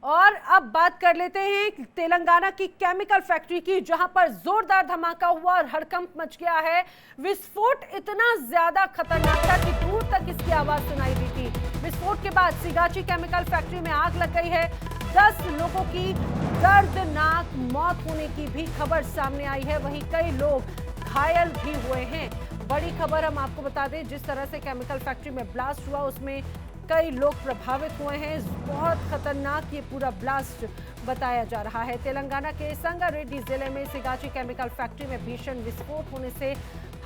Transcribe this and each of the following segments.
और अब बात कर लेते हैं तेलंगाना की केमिकल फैक्ट्री की, जहां पर जोरदार धमाका हुआ और हड़कंप मच गया है। विस्फोट इतना ज्यादा खतरनाक था कि दूर तक इसकी आवाज सुनाई दी थी। विस्फोट के बाद सिगाची केमिकल फैक्ट्री में आग लग गई है। 10 लोगों की दर्दनाक मौत होने की भी खबर सामने आई है, वहीं कई लोग घायल भी हुए हैं। बड़ी खबर हम आपको बता दें, जिस तरह से केमिकल फैक्ट्री में ब्लास्ट हुआ उसमें कई लोग प्रभावित हुए हैं। बहुत खतरनाक ये पूरा ब्लास्ट बताया जा रहा है। तेलंगाना के संगारेड्डी जिले में सिगाची केमिकल फैक्ट्री में भीषण विस्फोट होने से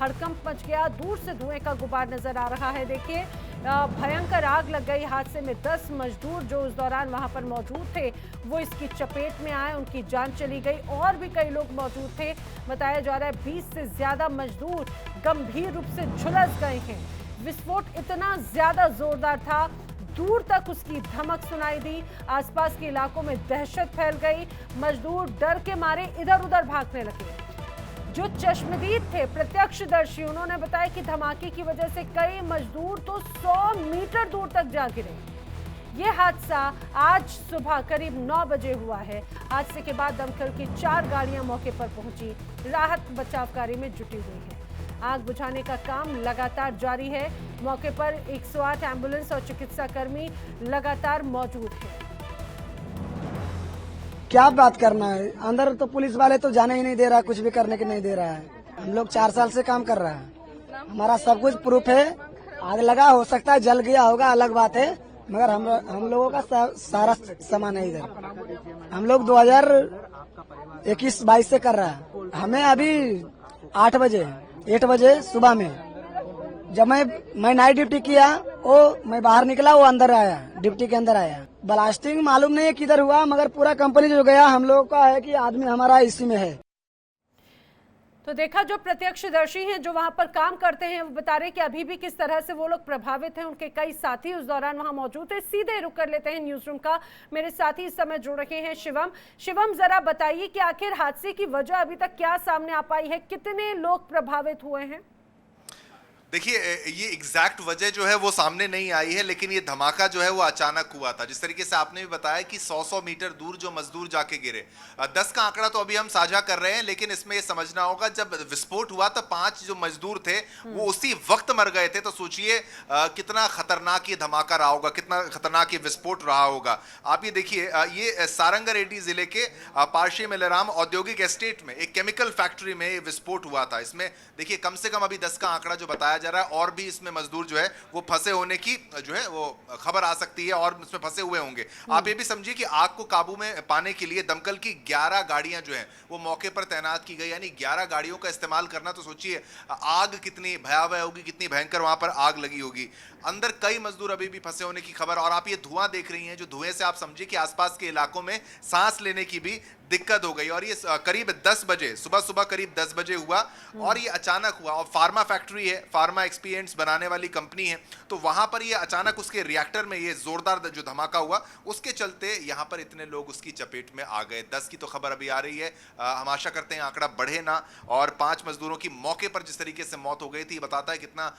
हड़कंप मच गया। दूर से धुएं का गुबार नजर आ रहा है। देखिए, भयंकर आग लग गई। हादसे में 10 मजदूर जो उस दौरान वहां पर मौजूद थे वो इसकी चपेट में आए, उनकी जान चली गई। और भी कई लोग मौजूद थे। बताया जा रहा है 20 से ज्यादा मजदूर गंभीर रूप से झुलस गए हैं। विस्फोट इतना ज्यादा जोरदार था, दूर तक उसकी धमक सुनाई दी। आसपास के इलाकों में दहशत फैल गई। मजदूर डर के मारे इधर उधर भागने लगे। जो चश्मदीद थे, प्रत्यक्षदर्शी, उन्होंने बताया कि धमाके की वजह से कई मजदूर तो 100 मीटर दूर तक जा गिरे। ये हादसा आज सुबह करीब 9 बजे हुआ है। हादसे के बाद दमकल की 4 गाड़ियां मौके पर पहुंची, राहत बचाव कार्य में जुटी हुई है। आग बुझाने का काम लगातार जारी है। मौके पर 108 एम्बुलेंस और चिकित्सा कर्मी लगातार मौजूद हैं। क्या बात करना है, अंदर तो पुलिस वाले तो जाने ही नहीं दे रहा, कुछ भी करने के नहीं दे रहा है। हम लोग 4 साल से काम कर रहे हैं, हमारा सब कुछ प्रूफ है। आग लगा, हो सकता है जल गया होगा, अलग बात है, मगर हम लोगों का सारा सामान है इधर। हम लोग 2021-22 से कर रहा है। हमें अभी 8 बजे सुबह में, जब मैं नाइट ड्यूटी किया, मैं बाहर निकला, वो अंदर आया, ड्यूटी के अंदर आया। ब्लास्टिंग मालूम नहीं है किधर हुआ, मगर पूरा कंपनी जो गया, हम लोगों का है कि आदमी हमारा इसी में है। तो देखा, जो प्रत्यक्षदर्शी हैं जो वहां पर काम करते हैं वो बता रहे हैं कि अभी भी किस तरह से वो लोग प्रभावित हैं। उनके कई साथी उस दौरान वहां मौजूद थे। सीधे रुक कर लेते हैं न्यूज रूम का। मेरे साथी इस समय जुड़ रहे हैं शिवम, जरा बताइए कि आखिर हादसे की वजह अभी तक क्या सामने आ पाई है, कितने लोग प्रभावित हुए हैं? देखिए, ये एग्जैक्ट वजह जो है वो सामने नहीं आई है, लेकिन ये धमाका जो है वो अचानक हुआ था। जिस तरीके से आपने भी बताया कि 100 मीटर दूर जो मजदूर जाके गिरे, 10 का आंकड़ा तो अभी हम साझा कर रहे हैं, लेकिन इसमें ये समझना होगा जब विस्फोट हुआ तो 5 जो मजदूर थे वो उसी वक्त मर गए थे। तो सोचिए कितना खतरनाक ये धमाका रहा होगा, कितना खतरनाक ये विस्फोट रहा होगा। आप ये देखिए, ये सारंगारेड्डी जिले के पार्शी मेलेराम औद्योगिक एस्टेट में एक केमिकल फैक्ट्री में विस्फोट हुआ था। इसमें देखिए कम से कम अभी 10 का आंकड़ा जो बताया जा रहा है, और भी इसमें मजदूर जो है वो फंसे होने की जो है वो खबर आ सकती है, और इसमें फंसे हुए होंगे। आप ये भी समझिए कि आग को काबू में पाने के लिए दमकल की 11 गाड़ियां जो है वो मौके पर तैनात की गई। यानी 11 गाड़ियों का इस्तेमाल करना, तो सोचिए आग कितनी भयावह होगी, कितनी भयंकर वहां पर आग लगी होगी। अंदर कई मजदूर अभी भी फंसे होने की खबर। और आप ये धुआं देख रही हैं, जो धुएं से आप समझिए कि आसपास के इलाकों में सांस लेने की भी दिक्कत हो गई। और ये करीब 10 बजे, सुबह करीब 10 बजे हुआ, और ये अचानक हुआ। और फार्मा फैक्ट्री है, फार्मा एक्सपीरियंस बनाने वाली कंपनी है, तो वहां पर ये अचानक उसके रिएक्टर में ये जोरदार जो धमाका हुआ, उसके चलते यहां पर इतने लोग उसकी चपेट में आ गए। 10 की तो खबर अभी आ रही है, हम आशा करते हैं आंकड़ा बढ़े ना। और 5 मजदूरों की मौके पर जिस तरीके से मौत हो गई थी, बताता है कितना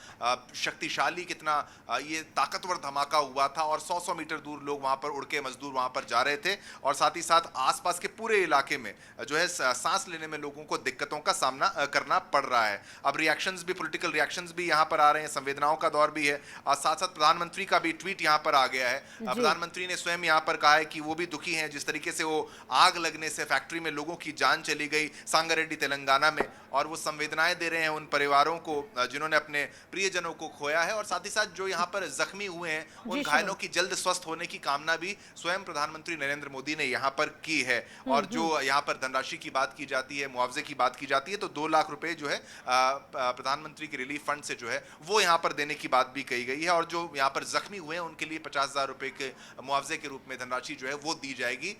शक्तिशाली, कितना ये ताकतवर धमाका हुआ था। और 100 मीटर दूर लोग वहां पर उड़ के मजदूर वहां पर जा रहे थे, और साथ ही साथ आसपास के पूरे इलाके में जो है सांस लेने में लोगों को दिक्कतों का सामना करना पड़ रहा है। अब रिएक्शंस भी, पॉलिटिकल रिएक्शंस भी यहां पर आ रहे हैं, संवेदनाओं का दौर भी है। साथ साथ प्रधानमंत्री का भी ट्वीट यहां पर आ गया है। प्रधानमंत्री ने स्वयं यहां पर कहा है कि वो भी दुखी हैं जिस तरीके से वो आग लगने से फैक्ट्री में लोगों की जान चली गई संगारेड्डी तेलंगाना में, और वो संवेदनाएं दे रहे हैं उन परिवारों को जिन्होंने अपने प्रियजनों को खोया है। और साथ ही साथ जो यहाँ पर जख्मी हुए हैं, उन घायलों की जल्द स्वस्थ होने की कामना भी स्वयं प्रधानमंत्री नरेंद्र मोदी ने यहाँ पर की है। और जो यहाँ पर धनराशि की बात की जाती है, मुआवजे की बात की जाती है, तो 2 लाख रुपए जो है प्रधानमंत्री के रिलीफ फंड से जो है वो यहाँ पर देने की बात भी कही गई है। और जो यहाँ पर जख्मी हुए हैं उनके लिए 50,000 रुपए के मुआवजे के रूप में धनराशि जो है वो दी जाएगी।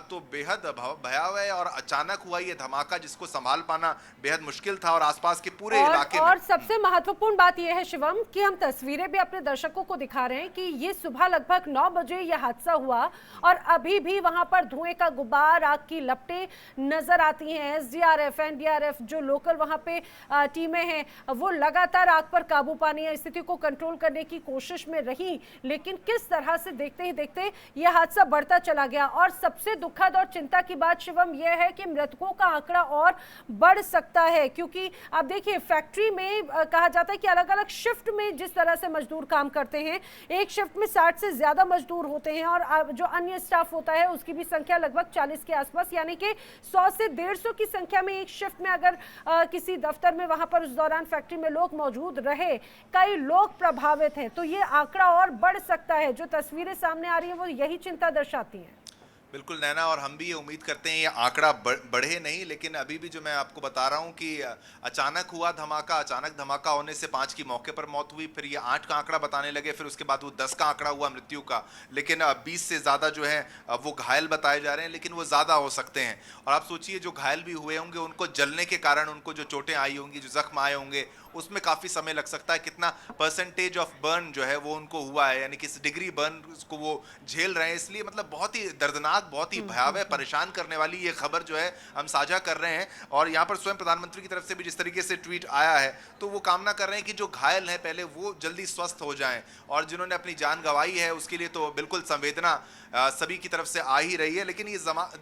तो बेहद भयावह और अचानक हुआ ये धमाका, जिसको संभाल पाना बेहद मुश्किल था, और आसपास के पूरे इलाके में। और सबसे महत्वपूर्ण बात यह है शिवम कि हम तस्वीरें भी अपने दर्शकों को दिखा रहे हैं कि ये सुबह लगभग 9 बजे यह हादसा हुआ, और अभी भी वहां पर धुएं का गुबार, आग की लपटें नजर आती हैं। एसडीआरएफ, एनडीआरएफ जो लोकल वहां पे टीमें हैं वो लगातार आग पर काबू पाने या स्थिति को कंट्रोल करने की कोशिश में रही, लेकिन किस तरह से देखते ही देखते यह हादसा बढ़ता चला गया। और सबसे दुखद और चिंता की बात शिवम यह है कि मृतकों का आंकड़ा और बढ़ सकता है, क्योंकि आप देखिए फैक्ट्री में कहा जाता है कि अलग अलग शिफ्ट में जिस तरह से मजदूर काम करते हैं, एक शिफ्ट में 60 से ज्यादा मजदूर होते हैं और जो अन्य स्टाफ होता है उसकी भी संख्या लगभग 40 के आसपास, यानी कि 100 से 150 की संख्या में एक शिफ्ट में अगर किसी दफ्तर में वहां पर उस दौरान फैक्ट्री में लोग मौजूद रहे, कई लोग प्रभावित हैं, तो ये आंकड़ा और बढ़ सकता है। जो तस्वीरें सामने आ रही है वो यही चिंता दर्शाती हैं। बिल्कुल नैना, और हम भी ये उम्मीद करते हैं ये आंकड़ा बढ़े नहीं, लेकिन अभी भी जो मैं आपको बता रहा हूँ कि अचानक हुआ धमाका, अचानक धमाका होने से 5 की मौके पर मौत हुई, फिर ये 8 का आंकड़ा बताने लगे, फिर उसके बाद वो 10 का आंकड़ा हुआ मृत्यु का, लेकिन 20 से ज़्यादा जो है वो घायल बताए जा रहे हैं, लेकिन वो ज़्यादा हो सकते हैं। और आप सोचिए जो घायल भी हुए होंगे उनको जलने के कारण उनको जो चोटें आई होंगी, जो जख्म आए होंगे, उसमें काफ़ी समय लग सकता है। कितना परसेंटेज ऑफ बर्न जो है वो उनको हुआ है, यानी किस डिग्री बर्न को वो झेल रहे हैं, इसलिए मतलब बहुत ही दर्दनाक, बहुत ही भयावह, परेशान करने वाली ये खबर जो है हम साझा कर रहे हैं। और यहाँ पर स्वयं प्रधानमंत्री की तरफ से भी जिस तरीके से ट्वीट आया है, तो वो कामना कर रहे हैं कि जो घायल हैं पहले वो जल्दी स्वस्थ हो जाएं, और जिन्होंने अपनी जान गंवाई है उसके लिए तो बिल्कुल संवेदना सभी की तरफ से आ ही रही है। लेकिन ये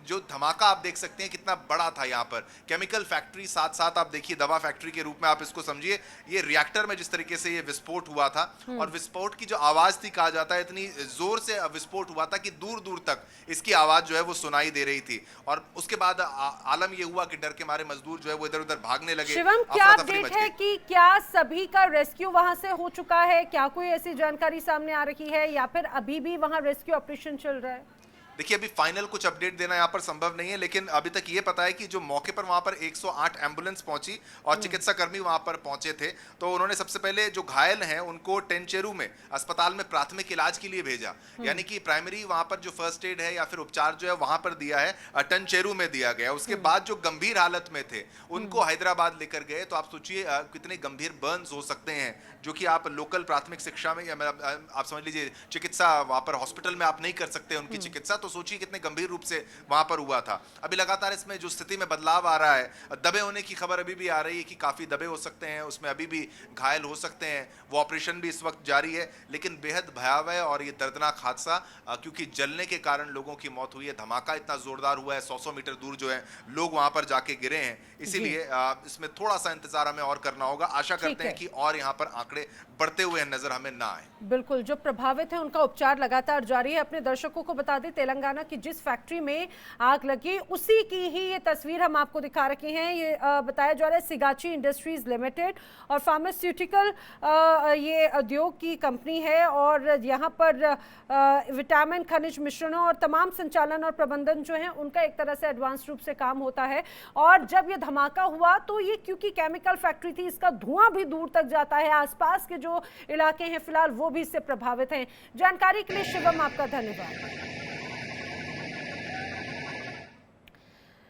जो धमाका आप देख सकते हैं कितना बड़ा था, यहाँ पर केमिकल फैक्ट्री, साथ साथ आप देखिए दवा फैक्ट्री के रूप में आप इसको समझिए। ये रिएक्टर में जिस तरीके से ये विस्फोट हुआ था, और विस्फोट की जो आवाज थी, कहा जाता है इतनी जोर से विस्फोट हुआ था कि दूर दूर तक इसकी आवाज जो है वो सुनाई दे रही थी। और उसके बाद आलम ये हुआ कि डर के मारे मजदूर जो है वो इधर उधर भागने लगे। शिवम, क्या अपडेट है कि क्या सभी का रेस्क्यू वहां से हो चुका है? क्या कोई ऐसी जानकारी सामने आ रही है या फिर अभी भी वहां रेस्क्यू ऑपरेशन चल रहा है? देखिए अभी फाइनल कुछ अपडेट देना यहाँ पर संभव नहीं है, लेकिन अभी तक ये पता है कि जो मौके पर वहां पर 108 एम्बुलेंस पहुंची और चिकित्सा कर्मी वहां पर पहुंचे थे, तो उन्होंने सबसे पहले जो घायल हैं उनको टेंचेरू में अस्पताल में प्राथमिक इलाज के लिए भेजा, यानी कि प्राइमरी वहां पर जो फर्स्ट एड है या फिर उपचार जो है वहां पर दिया है, टेंचेरू में दिया गया। उसके बाद जो गंभीर हालत में थे उनको हैदराबाद लेकर गए। तो आप सोचिए कितने गंभीर बर्न्स हो सकते हैं, जो कि आप लोकल प्राथमिक शिक्षा में या आप समझ लीजिए चिकित्सा वहां पर हॉस्पिटल में आप नहीं कर सकते उनकी चिकित्सा, तो सोचिए कितने गंभीर रूप से वहां पर हुआ था। अभी लगातार इसमें जो स्थिति में बदलाव आ रहा है, दबे होने की खबर अभी भी आ रही है कि काफी दबे हो सकते हैं, उसमें अभी भी घायल हो सकते हैं। वो ऑपरेशन भी इस वक्त जारी है, लेकिन बेहद भयावह और ये दर्दनाक हादसा, क्योंकि जलने के कारण लोगों की मौत हुई है। धमाका इतना जोरदार हुआ है, 100 मीटर दूर जो है लोग वहां पर जाके गिरे हैं, इसीलिए इसमें थोड़ा सा इंतजार हमें और करना होगा। आशा करते हैं कि और यहाँ पर आंकड़े बढ़ते हुए नजर हमें ना आए। बिल्कुल, जो प्रभावित है उनका उपचार लगातार जारी है। अपने दर्शकों को बता दें, तेलंगाना की जिस फैक्ट्री में आग लगी उसी की ही ये तस्वीर हम आपको दिखा रखे हैं। ये बताया जा रहा है सिगाची इंडस्ट्रीज लिमिटेड और फार्मास्यूटिकल ये उद्योग की कंपनी है, और यहाँ पर विटामिन, खनिज मिश्रणों और तमाम संचालन और प्रबंधन जो है उनका एक तरह से एडवांस रूप से काम होता है। और जब ये धमाका हुआ तो ये क्योंकि केमिकल फैक्ट्री थी, इसका धुआं भी दूर तक जाता है, आसपास के जो इलाके हैं फिलहाल वो भी इससे प्रभावित हैं। जानकारी के लिए शिवम आपका धन्यवाद।